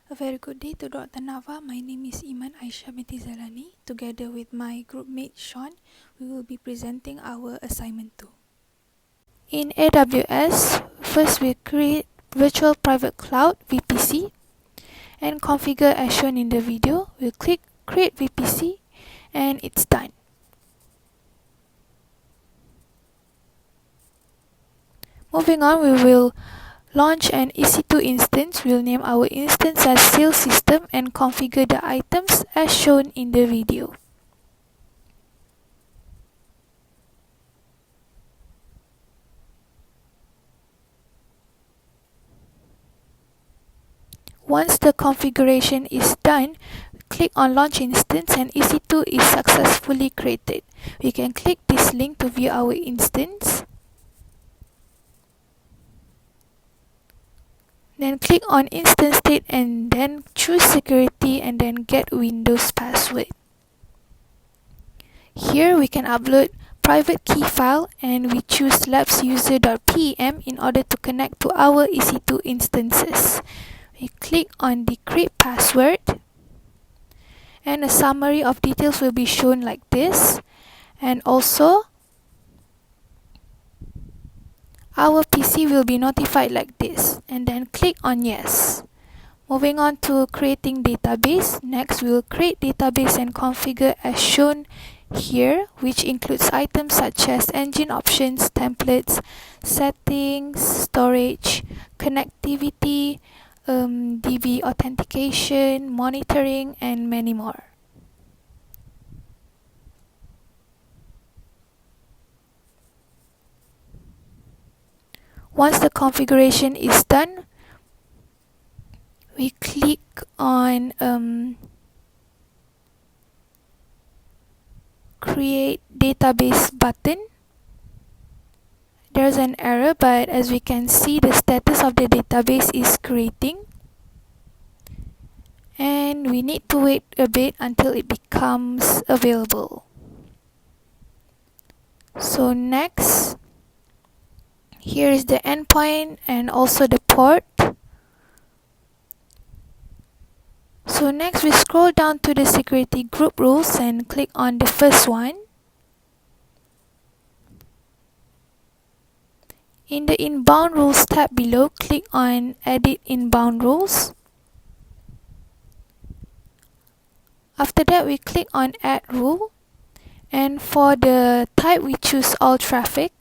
A very good day to Dr. Nava. My name is Iman Aisha binti Zalani. Together with my group mate Sean, we will be presenting our assignment 2. In AWS, first we create Virtual Private Cloud VPC and configure as shown in the video. We'll click Create VPC and it's done. Moving on, we will launch an EC2 instance. We'll name our instance as Sales System and configure the items as shown in the video. Once the configuration is done, click on Launch Instance and EC2 is successfully created. We can click this link to view our instance. Then click on Instance State and then choose Security and then Get Windows Password. Here we can upload private key file and we choose labsuser.pem in order to connect to our EC2 instances. We click on Decrypt Password and a summary of details will be shown like this, and also our PC will be notified like this, and then click on Yes. Moving on to creating database. Next, we will create database and configure as shown here, which includes items such as engine options, templates, settings, storage, connectivity, DB authentication, monitoring, and many more. Once the configuration is done, we click on Create Database button. There's an error, but as we can see, the status of the database is creating. And we need to wait a bit until it becomes available. So next, here is the endpoint and also the port. So next we scroll down to the security group rules and click on the first one. In the inbound rules tab below, click on Edit Inbound Rules. After that, we click on Add Rule, and for the type we choose All Traffic.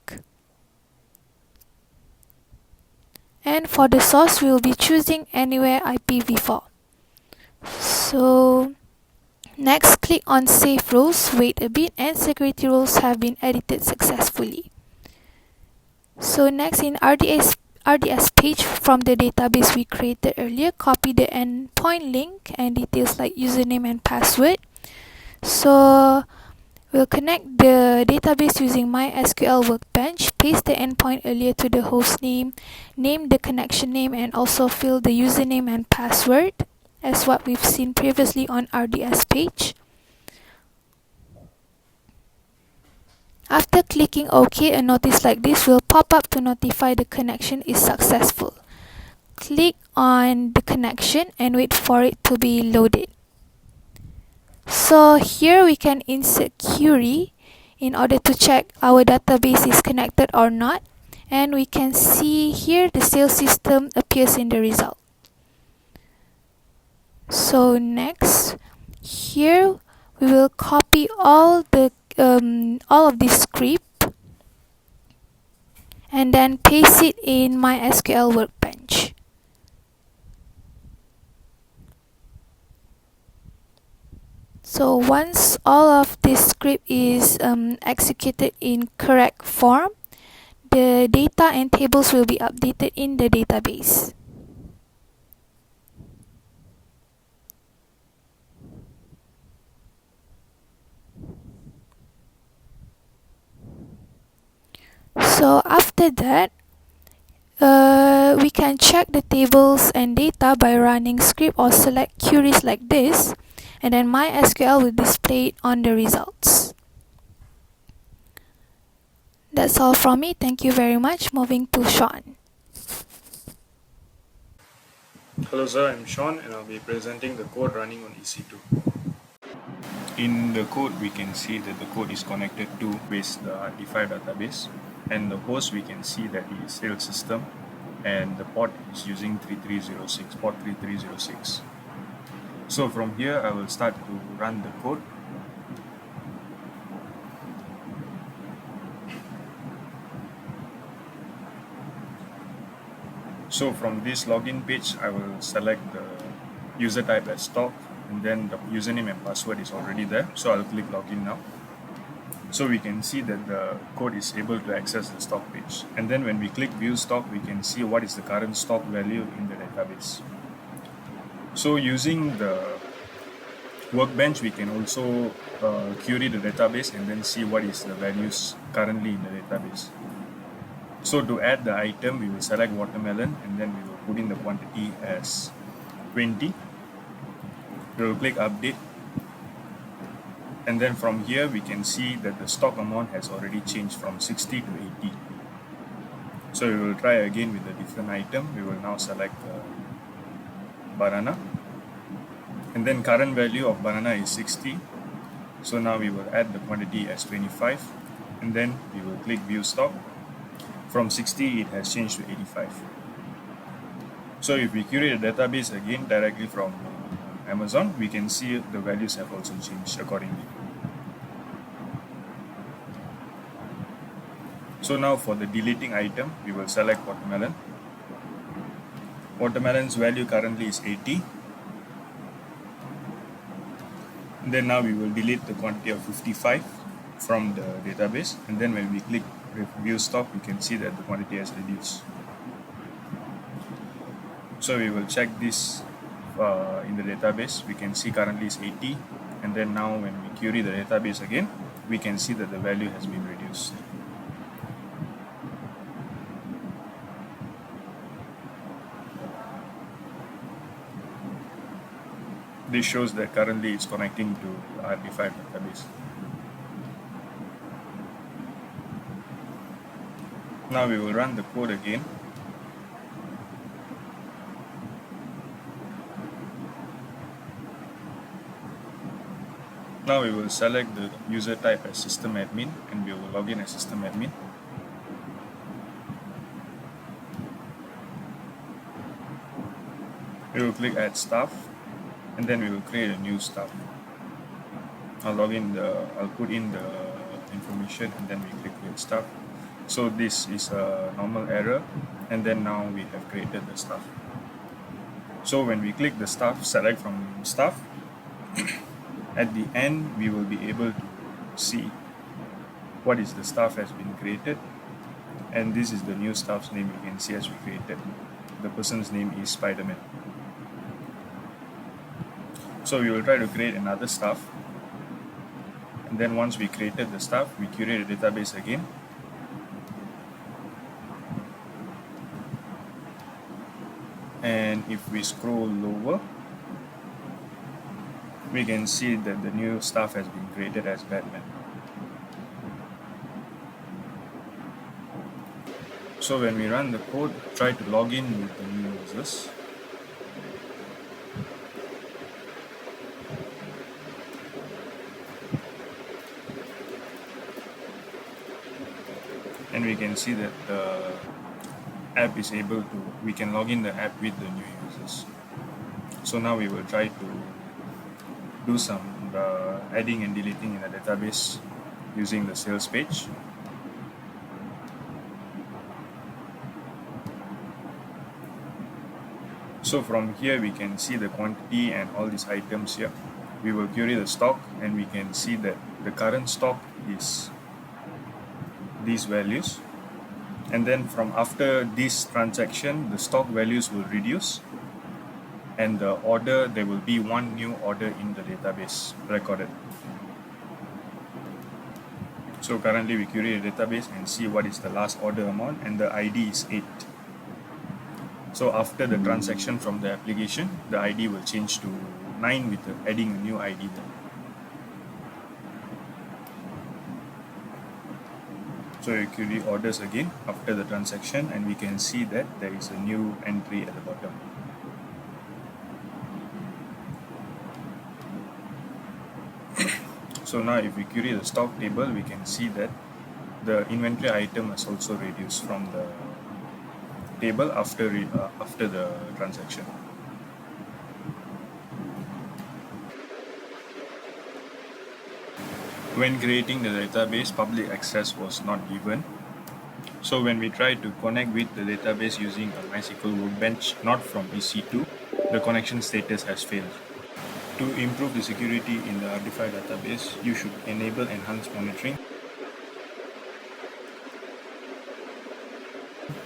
And for the source, we will be choosing Anywhere IPv4. So next, click on Save Rules, wait a bit, and security rules have been edited successfully. So next, in RDS page from the database we created earlier, copy the endpoint link and details like username and password. So we'll connect the database using MySQL Workbench, paste the endpoint earlier to the host name the connection name, and also fill the username and password as what we've seen previously on RDS page. After clicking OK, a notice like this will pop up to notify the connection is successful. Click on the connection and wait for it to be loaded. So here we can insert query in order to check our database is connected or not, and we can see here the sales system appears in the result. So next, here we will copy all of this script and then paste it in MySQL Workbench. So once all of this script is executed in correct form, the data and tables will be updated in the database. So after that, we can check the tables and data by running script or select queries like this, and then MySQL will display it on the results. That's all from me. Thank you very much. Moving to Sean. Hello sir, I'm Sean and I'll be presenting the code running on EC2. In the code, we can see that the code is connected to the RT5 database, and the host we can see that is sales system, and the port is using 3306, port 3306. So from here, I will start to run the code. So from this login page, I will select the user type as stock, and then the username and password is already there. So I'll click login now. So we can see that the code is able to access the stock page. And then when we click view stock, we can see what is the current stock value in the database. So using the workbench, we can also query the database and then see what is the values currently in the database. So to add the item, we will select watermelon and then we will put in the quantity as 20. We will click update. And then from here, we can see that the stock amount has already changed from 60 to 80. So we will try again with a different item. We will now select banana. And then current value of banana is 60. So now we will add the quantity as 25. And then we will click view stock. From 60, it has changed to 85. So if we query the database again directly from Amazon, we can see the values have also changed accordingly. So now for the deleting item, we will select watermelon. Watermelon's value currently is 80. And then now we will delete the quantity of 55 from the database. And then when we click view stock, we can see that the quantity has reduced. So we will check this in the database. We can see currently is 80. And then now when we query the database again, we can see that the value has been reduced. This shows that currently it's connecting to the RT5 database. Now we will run the code again. Now we will select the user type as system admin and we will log in as system admin. We will click add staff and then we will create a new staff. I'll put in the information and then we click create staff. So this is a normal error and then now we have created the staff. So when we click the staff, select from staff, at the end we will be able to see what is the staff has been created, and this is the new staff's name. You can see as we created. The person's name is Spider-Man. So we will try to create another staff, and then once we created the staff, we curate the database again. And if we scroll lower, we can see that the new staff has been created as Batman. So when we run the code, try to log in with the new users. And we can see that the app is able to, we can log in the app with the new users. So now we will try to do some adding and deleting in the database using the sales page. So from here we can see the quantity and all these items here. We will query the stock and we can see that the current stock is these values, and then from after this transaction the stock values will reduce, and the order, there will be one new order in the database recorded. So currently we query the database and see what is the last order amount, and the ID is 8. So after the transaction from the application, the ID will change to 9 with adding a new ID there. So we query orders again after the transaction and we can see that there is a new entry at the bottom. So now if we query the stock table, we can see that the inventory item has also reduced from the table after the transaction. When creating the database, public access was not given. So when we try to connect with the database using a MySQL Workbench, not from EC2, the connection status has failed. To improve the security in the RDFI database, you should enable enhanced monitoring,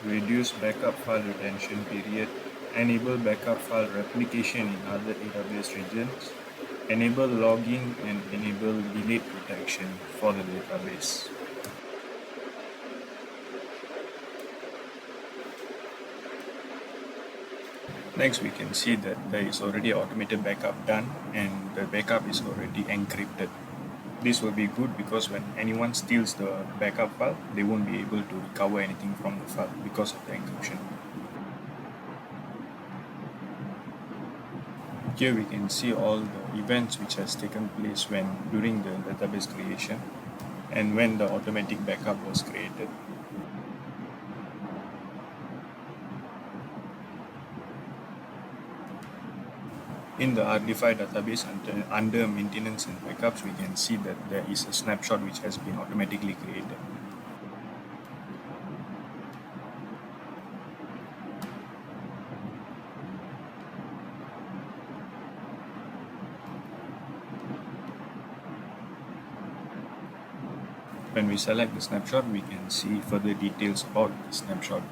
reduce backup file retention period, enable backup file replication in other AWS regions, enable logging, and enable delete protection for the database. Next, we can see that there is already automated backup done and the backup is already encrypted. This will be good because when anyone steals the backup file, they won't be able to recover anything from the file because of the encryption. Here we can see all the events which has taken place during the database creation and when the automatic backup was created. In the RDFI database under maintenance and backups, we can see that there is a snapshot which has been automatically created. When we select the snapshot, we can see further details about the snapshot.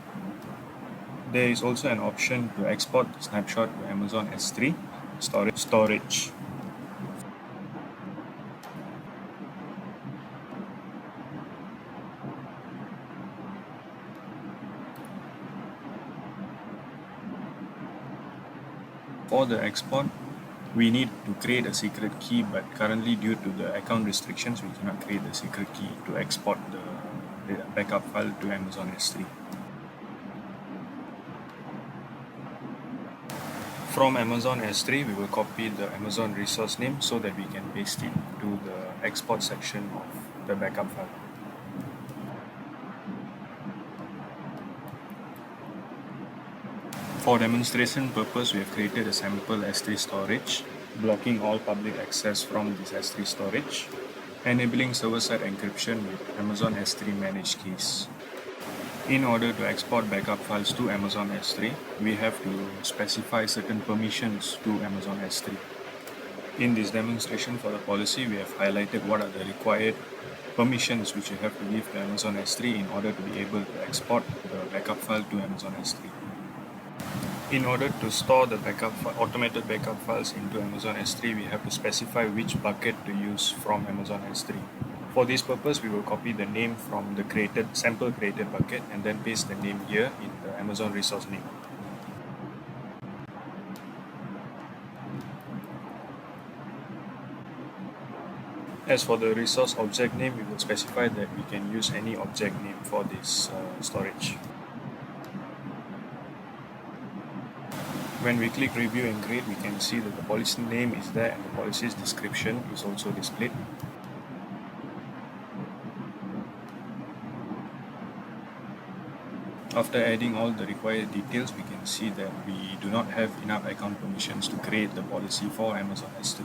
There is also an option to export the snapshot to Amazon S3 storage. For the export, we need to create a secret key, but currently due to the account restrictions, we cannot create the secret key to export the backup file to Amazon S3. From Amazon S3, we will copy the Amazon resource name so that we can paste it to the export section of the backup file. For demonstration purpose, we have created a sample S3 storage, blocking all public access from this S3 storage, enabling server-side encryption with Amazon S3 managed keys. In order to export backup files to Amazon S3, we have to specify certain permissions to Amazon S3. In this demonstration for the policy, we have highlighted what are the required permissions which you have to give to Amazon S3 in order to be able to export the backup file to Amazon S3. In order to store the automated backup files into Amazon S3, we have to specify which bucket to use from Amazon S3. For this purpose, we will copy the name from the sample created bucket and then paste the name here in the Amazon resource name. As for the resource object name, we will specify that we can use any object name for this storage. When we click review and grade, we can see that the policy name is there and the policy's description is also displayed. After adding all the required details, we can see that we do not have enough account permissions to create the policy for Amazon S3.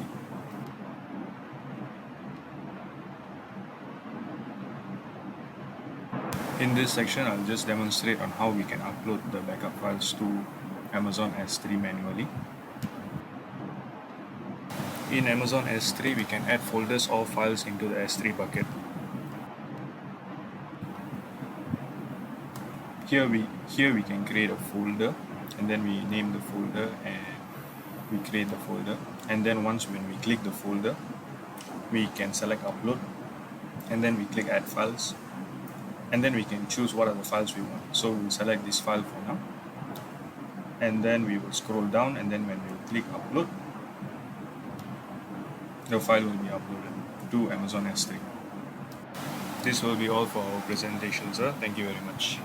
In this section, I'll just demonstrate on how we can upload the backup files to Amazon S3 manually. In Amazon S3, we can add folders or files into the S3 bucket. Here we can create a folder, and then we name the folder and we create the folder, and then when we click the folder, we can select upload, and then we click add files, and then we can choose what are the files we want. So we'll select this file for now, and then we will scroll down, and then when we click upload, the file will be uploaded to Amazon S3. This will be all for our presentation, sir. Thank you very much.